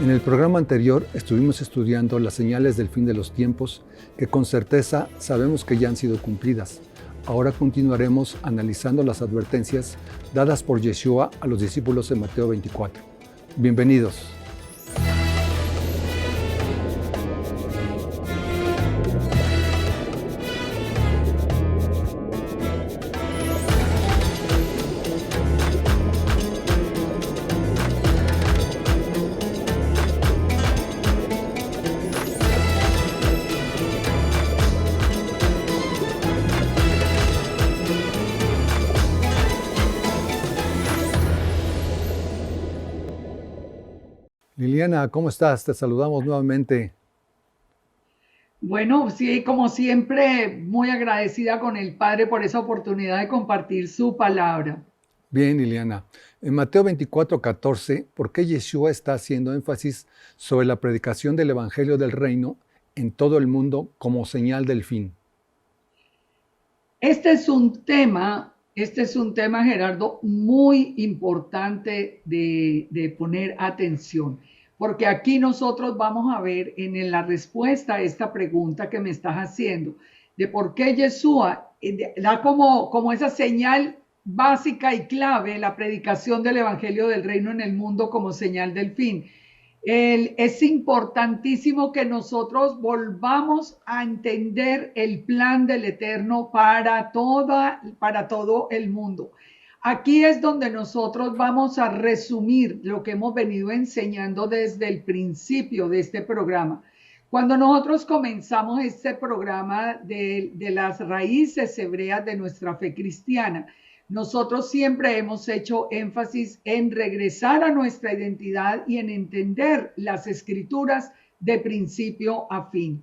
En el programa anterior estuvimos estudiando las señales del fin de los tiempos que con certeza sabemos que ya han sido cumplidas. Ahora continuaremos analizando las advertencias dadas por Yeshua a los discípulos en Mateo 24. Bienvenidos. Liliana, ¿cómo estás? Te saludamos nuevamente. Bueno, sí, como siempre, muy agradecida con el Padre por esa oportunidad de compartir su palabra. Bien, Liliana. En Mateo 24:14, ¿por qué Yeshua está haciendo énfasis sobre la predicación del Evangelio del Reino en todo el mundo como señal del fin? Este es un tema, Gerardo, muy importante de poner atención, porque aquí nosotros vamos a ver en la respuesta a esta pregunta que me estás haciendo, de por qué Yeshua da como esa señal básica y clave la predicación del Evangelio del Reino en el mundo como señal del fin. Es importantísimo que nosotros volvamos a entender el plan del Eterno para todo el mundo. Aquí es donde nosotros vamos a resumir lo que hemos venido enseñando desde el principio de este programa. Cuando nosotros comenzamos este programa de las raíces hebreas de nuestra fe cristiana, nosotros siempre hemos hecho énfasis en regresar a nuestra identidad y en entender las escrituras de principio a fin.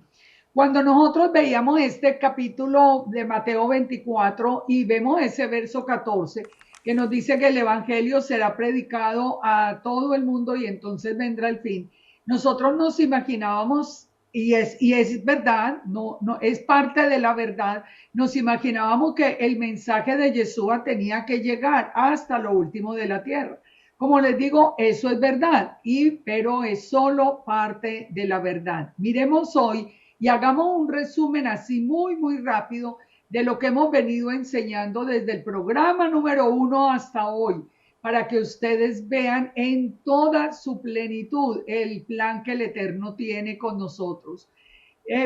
Cuando nosotros veíamos este capítulo de Mateo 24 y vemos ese verso 14 que nos dice que el evangelio será predicado a todo el mundo y entonces vendrá el fin, nosotros nos imaginábamos, y es verdad, no es parte de la verdad, nos imaginábamos que el mensaje de Yeshua tenía que llegar hasta lo último de la tierra. Como les digo, eso es verdad, pero es solo parte de la verdad. Miremos hoy y hagamos un resumen así muy rápido de lo que hemos venido enseñando desde el programa número 1 hasta hoy, para que ustedes vean en toda su plenitud el plan que el Eterno tiene con nosotros.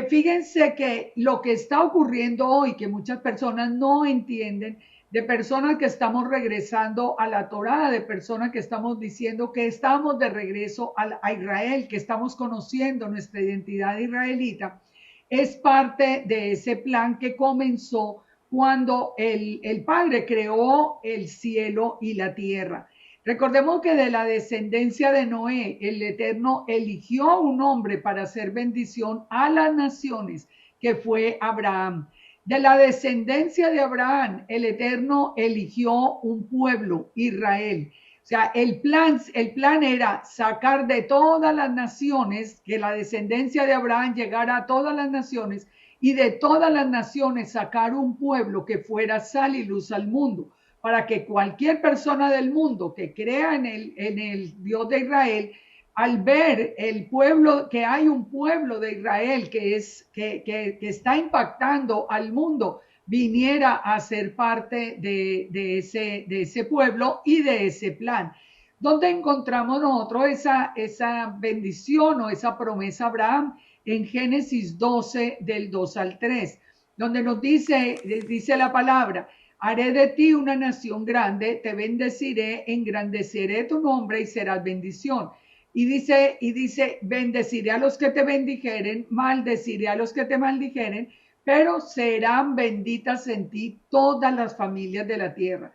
Fíjense que lo que está ocurriendo hoy, que muchas personas no entienden, de personas que estamos regresando a la Torá, de personas que estamos diciendo que estamos de regreso a Israel, que estamos conociendo nuestra identidad israelita, es parte de ese plan que comenzó cuando el Padre creó el cielo y la tierra. Recordemos que de la descendencia de Noé, el Eterno eligió un hombre para hacer bendición a las naciones, que fue Abraham. De la descendencia de Abraham, el Eterno eligió un pueblo, Israel. O sea, el plan era sacar de todas las naciones, que la descendencia de Abraham llegara a todas las naciones, y de todas las naciones sacar un pueblo que fuera sal y luz al mundo, para que cualquier persona del mundo que crea en el Dios de Israel, al ver el pueblo, que hay un pueblo de Israel que está impactando al mundo, viniera a ser parte de ese pueblo y de ese plan. ¿Dónde encontramos nosotros esa bendición o esa promesa a Abraham? En Génesis 12, del 2 al 3, donde nos dice la palabra: haré de ti una nación grande, te bendeciré, engrandeceré tu nombre y serás bendición. Y dice, bendeciré a los que te bendijeren, maldeciré a los que te maldijeren, pero serán benditas en ti todas las familias de la tierra.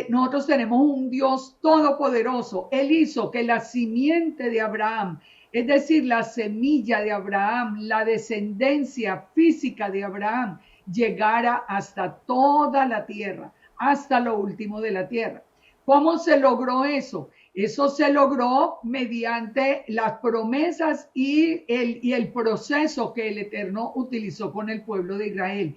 Nosotros tenemos un Dios todopoderoso. Él hizo que la simiente de Abraham, es decir, la semilla de Abraham, la descendencia física de Abraham, llegara hasta toda la tierra, hasta lo último de la tierra. ¿Cómo se logró eso? Eso se logró mediante las promesas y el proceso que el Eterno utilizó con el pueblo de Israel.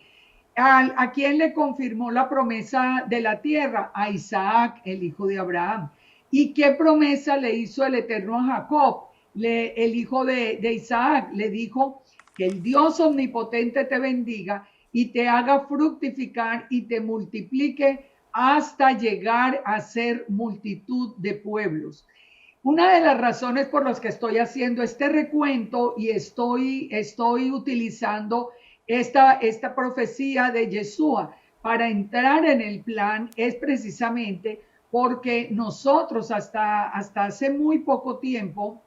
¿A quién le confirmó la promesa de la tierra? A Isaac, el hijo de Abraham. ¿Y qué promesa le hizo el Eterno a Jacob? el hijo de Isaac, le dijo que el Dios omnipotente te bendiga y te haga fructificar y te multiplique hasta llegar a ser multitud de pueblos. Una de las razones por las que estoy haciendo este recuento y estoy utilizando esta profecía de Yeshua para entrar en el plan es precisamente porque nosotros hasta hace muy poco tiempo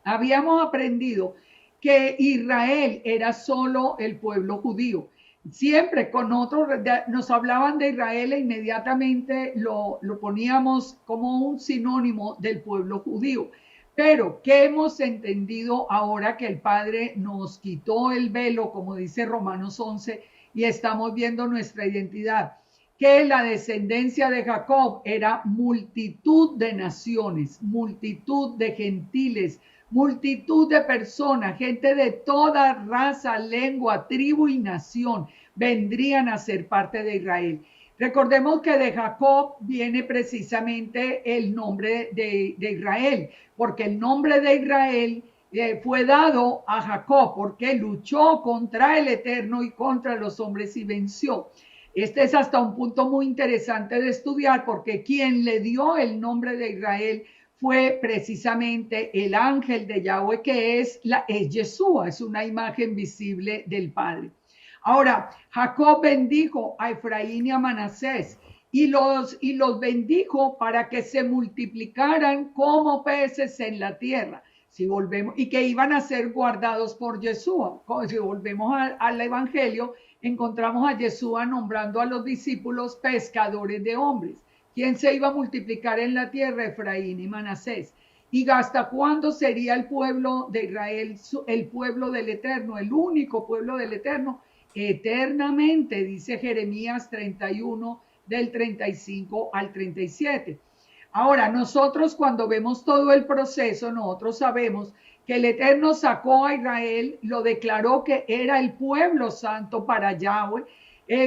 habíamos aprendido que Israel era solo el pueblo judío. Siempre con otros nos hablaban de Israel e inmediatamente lo poníamos como un sinónimo del pueblo judío. Pero, ¿qué hemos entendido ahora que el Padre nos quitó el velo, como dice Romanos 11, y estamos viendo nuestra identidad? Que la descendencia de Jacob era multitud de naciones, multitud de gentiles, multitud de personas, gente de toda raza, lengua, tribu y nación, vendrían a ser parte de Israel. Recordemos que de Jacob viene precisamente el nombre de Israel, porque el nombre de Israel fue dado a Jacob, porque luchó contra el Eterno y contra los hombres y venció. Este es hasta un punto muy interesante de estudiar, porque quien le dio el nombre de Israel fue precisamente el ángel de Yahweh, que es Yeshua, es una imagen visible del Padre. Ahora, Jacob bendijo a Efraín y a Manasés y los bendijo para que se multiplicaran como peces en la tierra. Si volvemos, y que iban a ser guardados por Yeshua. Si volvemos al Evangelio, encontramos a Yeshua nombrando a los discípulos pescadores de hombres. ¿Quién se iba a multiplicar en la tierra? Efraín y Manasés. ¿Y hasta cuándo sería el pueblo de Israel, el pueblo del Eterno, el único pueblo del Eterno? Eternamente, dice Jeremías 31, del 35 al 37. Ahora, nosotros cuando vemos todo el proceso, nosotros sabemos que el Eterno sacó a Israel, lo declaró que era el pueblo santo para Yahweh,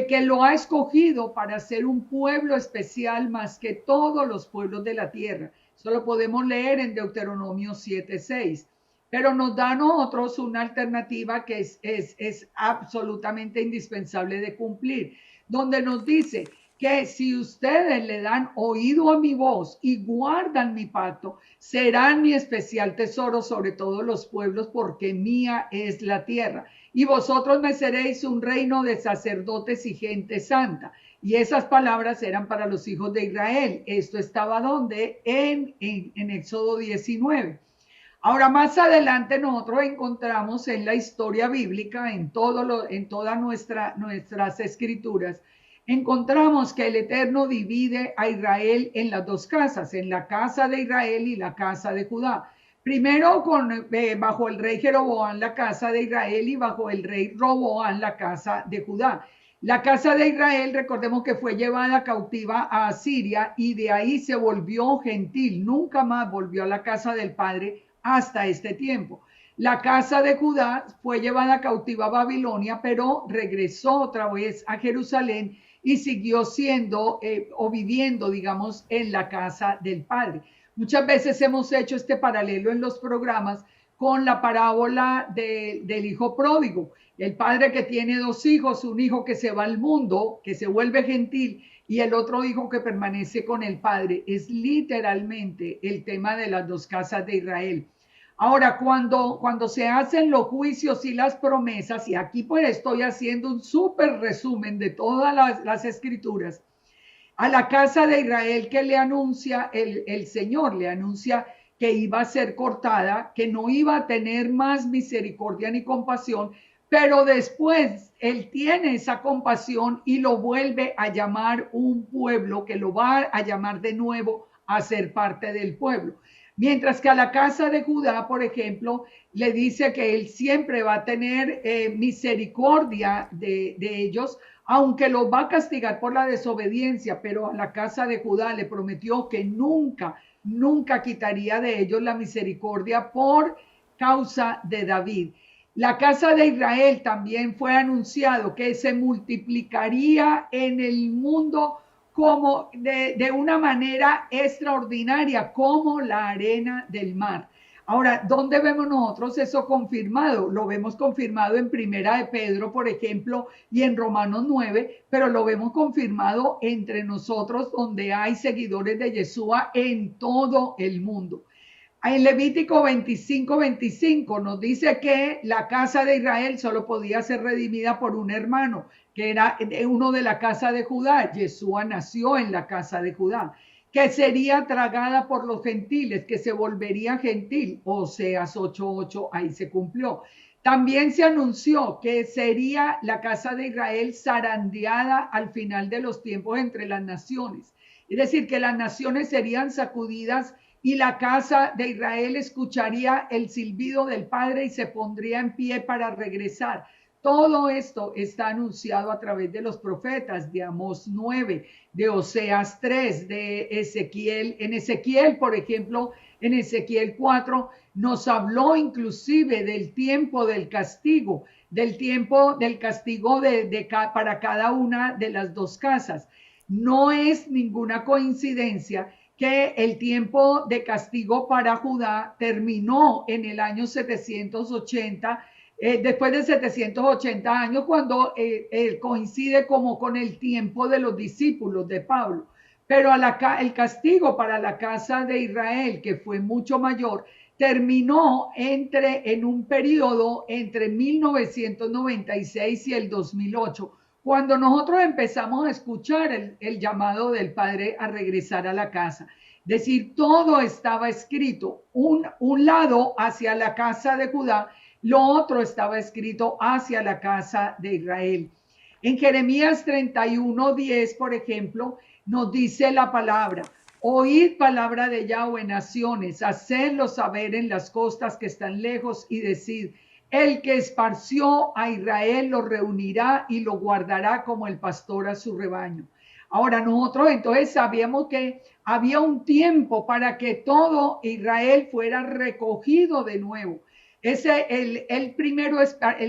que lo ha escogido para ser un pueblo especial más que todos los pueblos de la tierra. Eso lo podemos leer en Deuteronomio 7:6. Pero nos da a nosotros una alternativa que es absolutamente indispensable de cumplir, donde nos dice que si ustedes le dan oído a mi voz y guardan mi pacto, serán mi especial tesoro sobre todos los pueblos, porque mía es la tierra. Y vosotros me seréis un reino de sacerdotes y gente santa. Y esas palabras eran para los hijos de Israel. Esto estaba donde en Éxodo 19. Ahora, más adelante nosotros encontramos en la historia bíblica, en todas nuestras escrituras, encontramos que el Eterno divide a Israel en las dos casas, en la casa de Israel y la casa de Judá. Primero bajo el rey Jeroboam la casa de Israel y bajo el rey Roboam la casa de Judá. La casa de Israel, recordemos que fue llevada cautiva a Asiria y de ahí se volvió gentil, nunca más volvió a la casa del Padre hasta este tiempo. La casa de Judá fue llevada cautiva a Babilonia, pero regresó otra vez a Jerusalén y siguió siendo o viviendo, digamos, en la casa del Padre. Muchas veces hemos hecho este paralelo en los programas con la parábola del hijo pródigo. El padre que tiene dos hijos, un hijo que se va al mundo, que se vuelve gentil, y el otro hijo que permanece con el padre. Es literalmente el tema de las dos casas de Israel. Ahora, cuando se hacen los juicios y las promesas, y aquí pues estoy haciendo un súper resumen de todas las escrituras, a la casa de Israel que le anuncia el Señor, le anuncia que iba a ser cortada, que no iba a tener más misericordia ni compasión, pero después Él tiene esa compasión y lo vuelve a llamar un pueblo, que lo va a llamar de nuevo a ser parte del pueblo. Mientras que a la casa de Judá, por ejemplo, le dice que Él siempre va a tener misericordia de ellos, aunque los va a castigar por la desobediencia, pero a la casa de Judá le prometió que nunca quitaría de ellos la misericordia por causa de David. La casa de Israel también fue anunciado que se multiplicaría en el mundo como de una manera extraordinaria, como la arena del mar. Ahora, ¿dónde vemos nosotros eso confirmado? Lo vemos confirmado en Primera de Pedro, por ejemplo, y en Romanos 9, pero lo vemos confirmado entre nosotros, donde hay seguidores de Yeshua en todo el mundo. En Levítico 25:25 nos dice que la casa de Israel solo podía ser redimida por un hermano, que era uno de la casa de Judá. Yeshua nació en la casa de Judá, que sería tragada por los gentiles, que se volvería gentil. Oseas 8:8, ahí se cumplió. También se anunció que sería la casa de Israel zarandeada al final de los tiempos entre las naciones. Es decir, que las naciones serían sacudidas y la casa de Israel escucharía el silbido del Padre y se pondría en pie para regresar. Todo esto está anunciado a través de los profetas, de Amós 9, de Oseas 3, de Ezequiel. En Ezequiel, por ejemplo, en Ezequiel 4, nos habló inclusive del tiempo del castigo, del tiempo del castigo para cada una de las dos casas. No es ninguna coincidencia que el tiempo de castigo para Judá terminó en el año 780, después de 780 años, cuando coincide como con el tiempo de los discípulos de Pablo. Pero el castigo para la casa de Israel, que fue mucho mayor, terminó en un periodo entre 1996 y el 2008, cuando nosotros empezamos a escuchar el llamado del Padre a regresar a la casa. Es decir, todo estaba escrito, un lado hacia la casa de Judá, lo otro estaba escrito hacia la casa de Israel. En Jeremías 31:10, por ejemplo, nos dice la palabra: oíd palabra de Yahweh, naciones, hacedlo saber en las costas que están lejos y decid: el que esparció a Israel lo reunirá y lo guardará como el pastor a su rebaño. Ahora nosotros entonces sabíamos que había un tiempo para que todo Israel fuera recogido de nuevo. El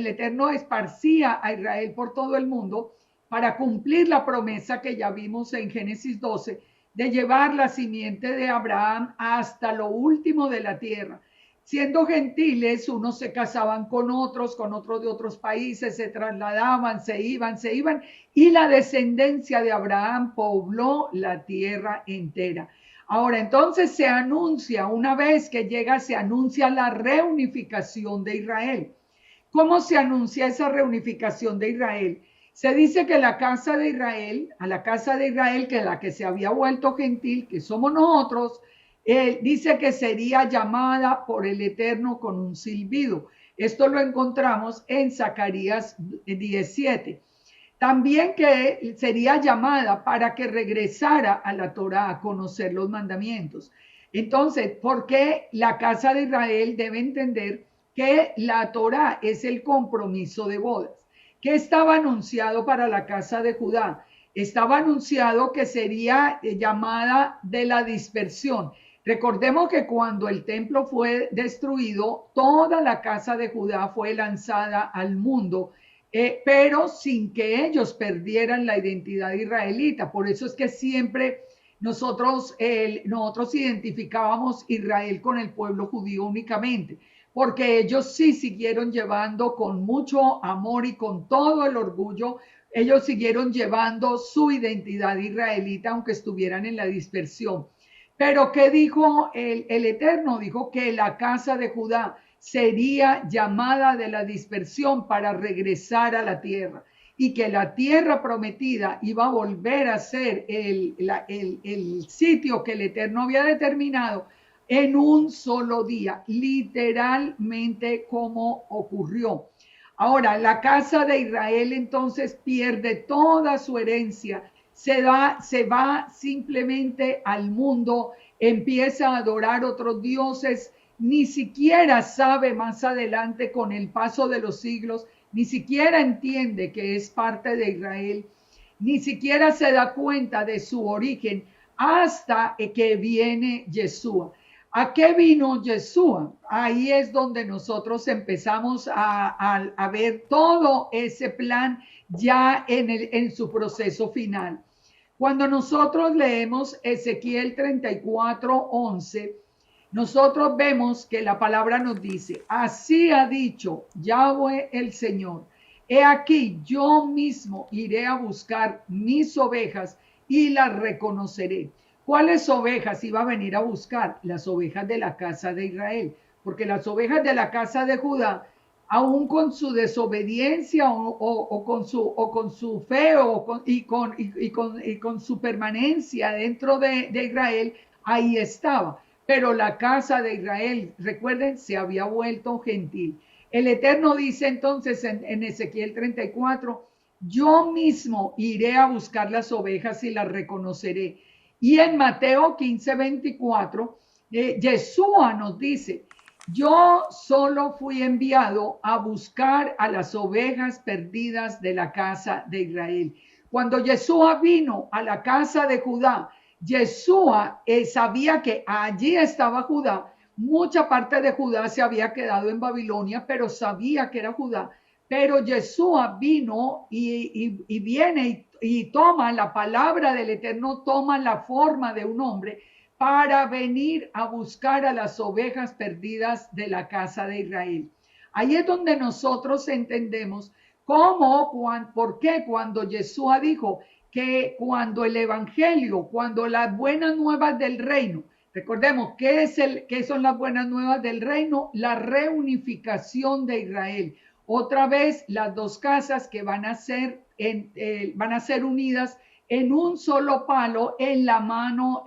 Eterno esparcía a Israel por todo el mundo para cumplir la promesa que ya vimos en Génesis 12, de llevar la simiente de Abraham hasta lo último de la tierra. Siendo gentiles, unos se casaban con otros de otros países, se trasladaban, se iban, y la descendencia de Abraham pobló la tierra entera. Ahora, entonces se anuncia, una vez que llega, se anuncia la reunificación de Israel. ¿Cómo se anuncia esa reunificación de Israel? Se dice que la casa de Israel, a la casa de Israel, que es la que se había vuelto gentil, que somos nosotros, dice que sería llamada por el Eterno con un silbido. Esto lo encontramos en Zacarías 17. También que sería llamada para que regresara a la Torá, a conocer los mandamientos. Entonces, ¿por qué la casa de Israel debe entender que la Torá es el compromiso de bodas? ¿Qué estaba anunciado para la casa de Judá? Estaba anunciado que sería llamada de la dispersión. Recordemos que cuando el templo fue destruido, toda la casa de Judá fue lanzada al mundo, pero sin que ellos perdieran la identidad israelita. Por eso es que siempre nosotros identificábamos Israel con el pueblo judío únicamente, porque ellos sí siguieron llevando con mucho amor y con todo el orgullo, ellos siguieron llevando su identidad israelita, aunque estuvieran en la dispersión. Pero ¿qué dijo el Eterno? Dijo que la casa de Judá sería llamada de la dispersión para regresar a la tierra, y que la tierra prometida iba a volver a ser el sitio que el Eterno había determinado en un solo día, literalmente como ocurrió. Ahora, la casa de Israel entonces pierde toda su herencia, se va simplemente al mundo, empieza a adorar otros dioses, ni siquiera sabe más adelante, con el paso de los siglos, ni siquiera entiende que es parte de Israel, ni siquiera se da cuenta de su origen hasta que viene Yeshua. ¿A qué vino Yeshua? Ahí es donde nosotros empezamos a ver todo ese plan ya en su proceso final. Cuando nosotros leemos Ezequiel 34:11, nosotros vemos que la palabra nos dice, así ha dicho Yahweh el Señor, he aquí yo mismo iré a buscar mis ovejas y las reconoceré. ¿Cuáles ovejas iba a venir a buscar? Las ovejas de la casa de Israel, porque las ovejas de la casa de Judá, aún con su desobediencia con su fe y con su permanencia dentro de Israel, ahí estaba. Pero la casa de Israel, recuerden, se había vuelto gentil. El Eterno dice entonces en Ezequiel 34, yo mismo iré a buscar las ovejas y las reconoceré. Y en Mateo 15:24, Yeshua nos dice, yo solo fui enviado a buscar a las ovejas perdidas de la casa de Israel. Cuando Yeshua vino a la casa de Judá, Yeshua sabía que allí estaba Judá. Mucha parte de Judá se había quedado en Babilonia, pero sabía que era Judá. Pero Yeshua vino y viene y toma la palabra del Eterno, toma la forma de un hombre para venir a buscar a las ovejas perdidas de la casa de Israel. Ahí es donde nosotros entendemos por qué cuando Yeshua dijo que cuando el evangelio, cuando las buenas nuevas del reino, recordemos, ¿qué son las buenas nuevas del reino? La reunificación de Israel. Otra vez, las dos casas que van a ser unidas en un solo palo en la mano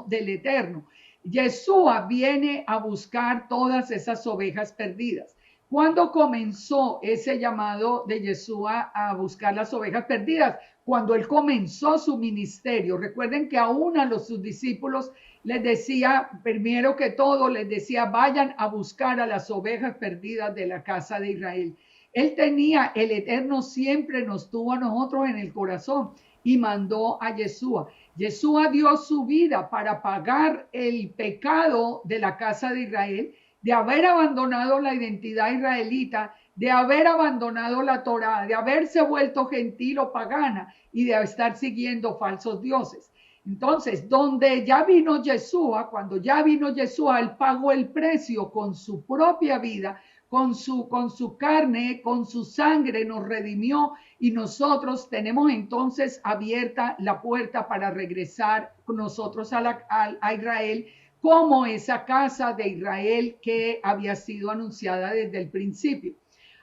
del Eterno. Yeshua viene a buscar todas esas ovejas perdidas. ¿Cuándo comenzó ese llamado de Yeshua a buscar las ovejas perdidas? Cuando él comenzó su ministerio. Recuerden que aún a sus discípulos les decía, primero que todo, les decía, vayan a buscar a las ovejas perdidas de la casa de Israel. El Eterno siempre nos tuvo a nosotros en el corazón y mandó a Yeshua. Yeshua dio su vida para pagar el pecado de la casa de Israel, de haber abandonado la identidad israelita, de haber abandonado la Torá, de haberse vuelto gentil o pagana y de estar siguiendo falsos dioses. Entonces, donde ya vino Yeshua, cuando ya vino Yeshua, él pagó el precio con su propia vida, con su carne, con su sangre, nos redimió y nosotros tenemos entonces abierta la puerta para regresar nosotros a Israel como esa casa de Israel que había sido anunciada desde el principio.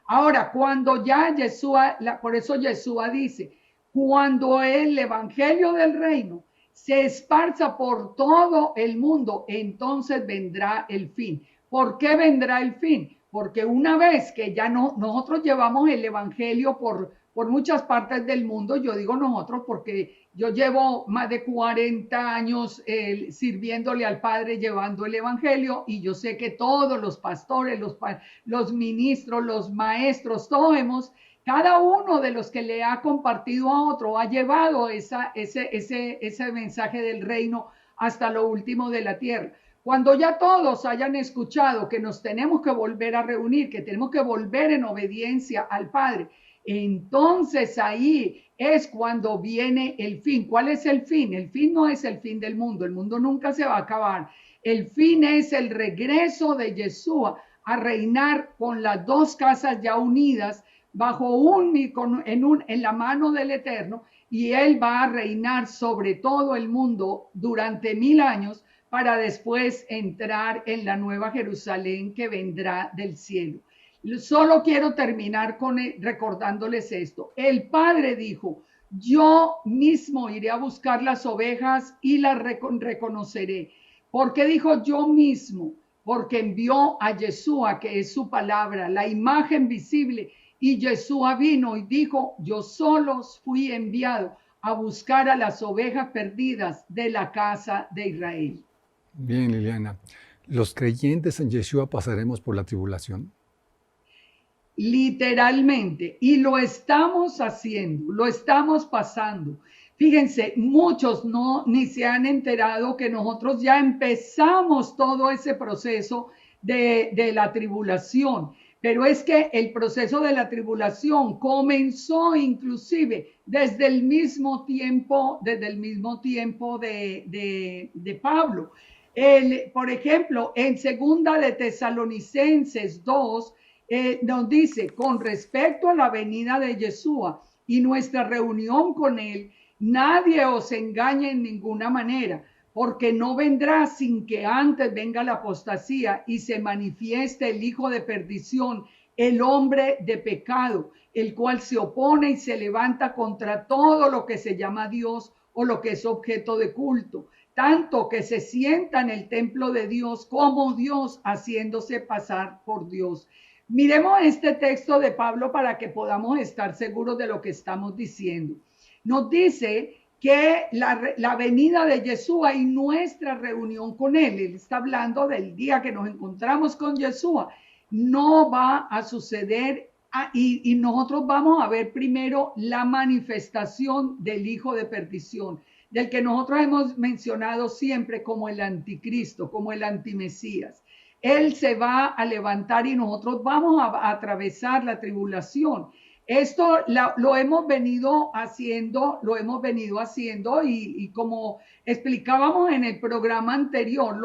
Ahora, cuando ya Yeshua, por eso Yeshua dice, cuando el evangelio del reino se esparza por todo el mundo, entonces vendrá el fin. ¿Por qué vendrá el fin? Porque una vez que ya nosotros llevamos el evangelio por muchas partes del mundo, yo digo nosotros porque yo llevo más de 40 años sirviéndole al Padre, llevando el evangelio, y yo sé que todos los pastores, los ministros, los maestros, todos cada uno de los que le ha compartido a otro ha llevado ese mensaje del reino hasta lo último de la tierra. Cuando ya todos hayan escuchado que nos tenemos que volver a reunir, que tenemos que volver en obediencia al Padre, entonces ahí es cuando viene el fin. ¿Cuál es el fin? El fin no es el fin del mundo. El mundo nunca se va a acabar. El fin es el regreso de Yeshua a reinar con las dos casas ya unidas en la mano del Eterno, y él va a reinar sobre todo el mundo durante 1000 años para después entrar en la nueva Jerusalén que vendrá del cielo. Solo quiero terminar recordándoles esto. El Padre dijo, yo mismo iré a buscar las ovejas y las reconoceré. ¿Por qué dijo yo mismo? Porque envió a Yeshua, que es su palabra, la imagen visible, y Yeshua vino y dijo, yo solo fui enviado a buscar a las ovejas perdidas de la casa de Israel. Bien, Liliana. ¿Los creyentes en Yeshua pasaremos por la tribulación? Literalmente, y lo estamos haciendo, lo estamos pasando. Fíjense, muchos ni se han enterado que nosotros ya empezamos todo ese proceso de la tribulación. Pero es que el proceso de la tribulación comenzó inclusive desde el mismo tiempo de Pablo. Por ejemplo, en segunda de Tesalonicenses 2, nos dice, con respecto a la venida de Yeshua y nuestra reunión con él, nadie os engañe en ninguna manera, porque no vendrá sin que antes venga la apostasía y se manifieste el hijo de perdición, el hombre de pecado, el cual se opone y se levanta contra todo lo que se llama Dios o lo que es objeto de culto, tanto que se sienta en el templo de Dios como Dios, haciéndose pasar por Dios. Miremos este texto de Pablo para que podamos estar seguros de lo que estamos diciendo. Nos dice que la venida de Yeshua y nuestra reunión con él, él está hablando del día que nos encontramos con Yeshua, no va a suceder y nosotros vamos a ver primero la manifestación del hijo de perdición, del que nosotros hemos mencionado siempre como el anticristo, como el antimesías. Él se va a levantar y nosotros vamos a atravesar la tribulación. Esto lo hemos venido haciendo, y como explicábamos en el programa anterior,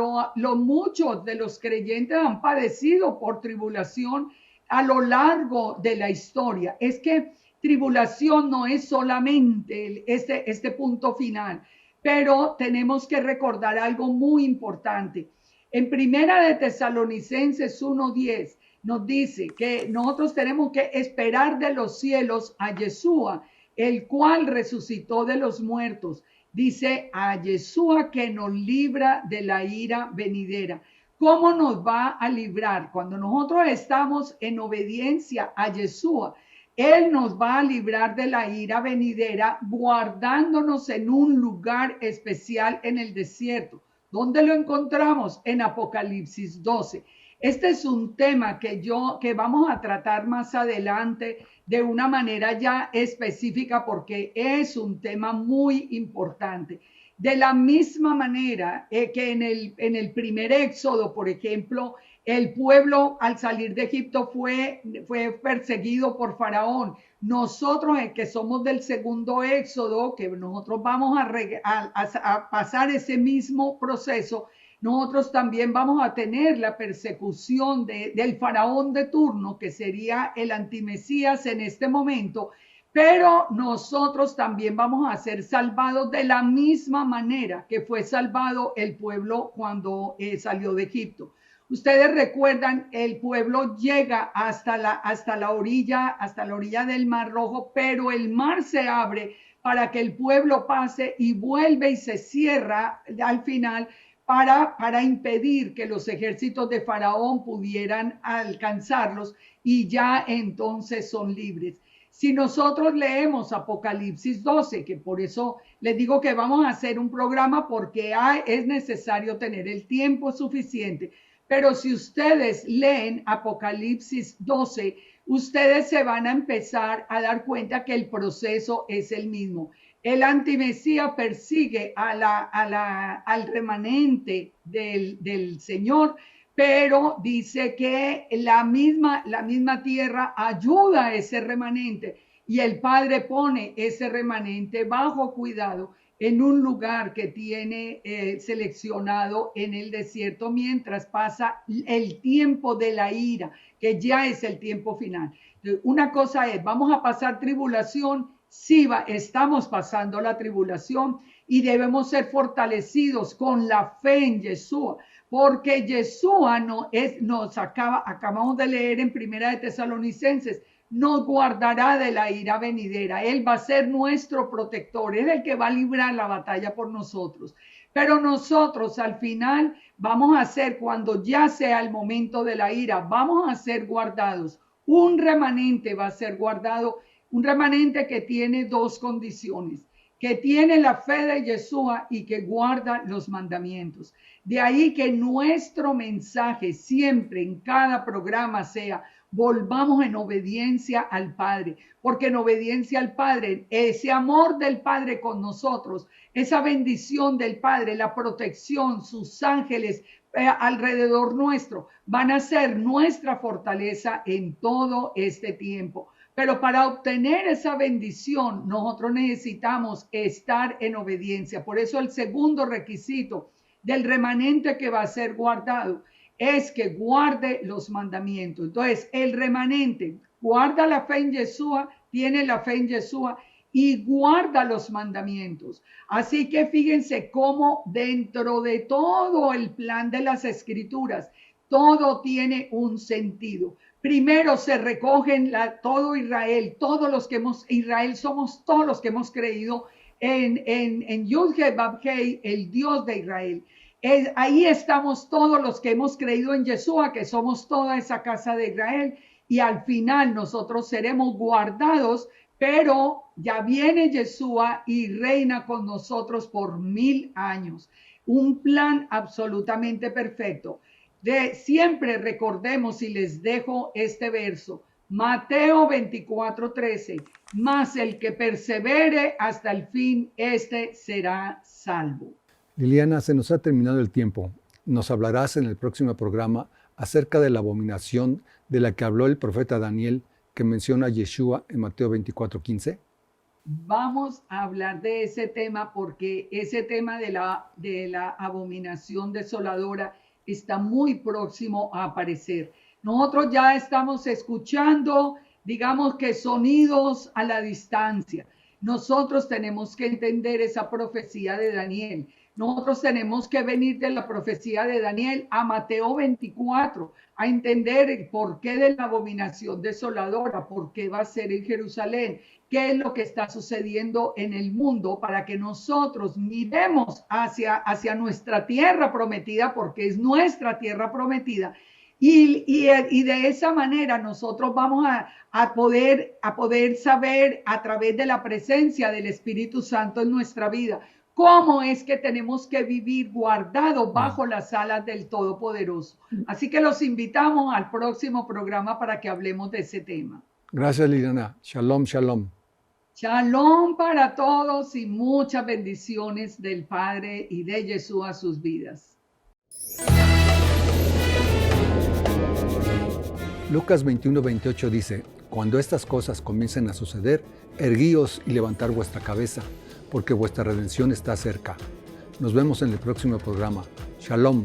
muchos de los creyentes han padecido por tribulación a lo largo de la historia. Es que tribulación no es solamente este punto final, pero tenemos que recordar algo muy importante. En primera de Tesalonicenses 1:10 nos dice que nosotros tenemos que esperar de los cielos a Yeshua, el cual resucitó de los muertos. Dice a Yeshua que nos libra de la ira venidera. ¿Cómo nos va a librar? Cuando nosotros estamos en obediencia a Yeshua, él nos va a librar de la ira venidera guardándonos en un lugar especial en el desierto. ¿Dónde lo encontramos? En Apocalipsis 12. Este es un tema que vamos a tratar más adelante de una manera ya específica porque es un tema muy importante. De la misma manera que en el primer éxodo, por ejemplo, el pueblo al salir de Egipto fue perseguido por Faraón. Nosotros, que somos del segundo éxodo, que nosotros vamos a pasar ese mismo proceso, nosotros también vamos a tener la persecución del faraón de turno, que sería el antimesías en este momento, pero nosotros también vamos a ser salvados de la misma manera que fue salvado el pueblo cuando salió de Egipto. Ustedes recuerdan, el pueblo llega hasta la orilla del Mar Rojo, pero el mar se abre para que el pueblo pase y vuelve y se cierra al final para impedir que los ejércitos de Faraón pudieran alcanzarlos y ya entonces son libres. Si nosotros leemos Apocalipsis 12, que por eso les digo que vamos a hacer un programa porque es necesario tener el tiempo suficiente, pero si ustedes leen Apocalipsis 12, ustedes se van a empezar a dar cuenta que el proceso es el mismo. El antimesías persigue al remanente del Señor, pero dice que la misma tierra ayuda a ese remanente y el Padre pone ese remanente bajo cuidado en un lugar que tiene seleccionado en el desierto mientras pasa el tiempo de la ira, que ya es el tiempo final. Una cosa es, vamos a pasar tribulación. Sí, estamos pasando la tribulación y debemos ser fortalecidos con la fe en Yeshua, porque Yeshua acabamos de leer en primera de Tesalonicenses, nos guardará de la ira venidera. Él va a ser nuestro protector, es el que va a librar la batalla por nosotros. Pero nosotros al final vamos a ser, cuando ya sea el momento de la ira, vamos a ser guardados. Un remanente va a ser guardado. Un remanente que tiene dos condiciones, que tiene la fe de Yeshua y que guarda los mandamientos. De ahí que nuestro mensaje siempre en cada programa sea, volvamos en obediencia al Padre, porque en obediencia al Padre, ese amor del Padre con nosotros, esa bendición del Padre, la protección, sus ángeles alrededor nuestro, van a ser nuestra fortaleza en todo este tiempo. Pero para obtener esa bendición, nosotros necesitamos estar en obediencia. Por eso el segundo requisito del remanente que va a ser guardado es que guarde los mandamientos. Entonces, el remanente guarda la fe en Yeshua, tiene la fe en Yeshua y guarda los mandamientos. Así que fíjense cómo dentro de todo el plan de las escrituras, todo tiene un sentido. Primero se recogen todo Israel, todos los que Israel somos todos los que hemos creído en Yud-Heh-Vav-Heh, el Dios de Israel. Ahí estamos todos los que hemos creído en Yeshua, que somos toda esa casa de Israel, y al final nosotros seremos guardados, pero ya viene Yeshua y reina con nosotros por 1000 años. Un plan absolutamente perfecto. Siempre recordemos, y les dejo este verso, Mateo 24:13, mas el que persevere hasta el fin, este será salvo. Liliana, se nos ha terminado el tiempo. Nos hablarás en el próximo programa acerca de la abominación de la que habló el profeta Daniel, que menciona a Yeshua en Mateo 24:15. Vamos a hablar de ese tema porque ese tema de la abominación desoladora está muy próximo a aparecer. Nosotros ya estamos escuchando, digamos que sonidos a la distancia. Nosotros tenemos que entender esa profecía de Daniel. Nosotros tenemos que venir de la profecía de Daniel a Mateo 24, a entender el porqué de la abominación desoladora, por qué va a ser en Jerusalén, qué es lo que está sucediendo en el mundo, para que nosotros miremos hacia nuestra tierra prometida, porque es nuestra tierra prometida. Y de esa manera nosotros vamos a poder saber a través de la presencia del Espíritu Santo en nuestra vida cómo es que tenemos que vivir guardados bajo las alas del Todopoderoso. Así que los invitamos al próximo programa para que hablemos de ese tema. Gracias, Liliana. Shalom, shalom. Shalom para todos y muchas bendiciones del Padre y de Jesús a sus vidas. Lucas 21:28 dice, cuando estas cosas comiencen a suceder, erguíos y levantar vuestra cabeza, porque vuestra redención está cerca. Nos vemos en el próximo programa. Shalom.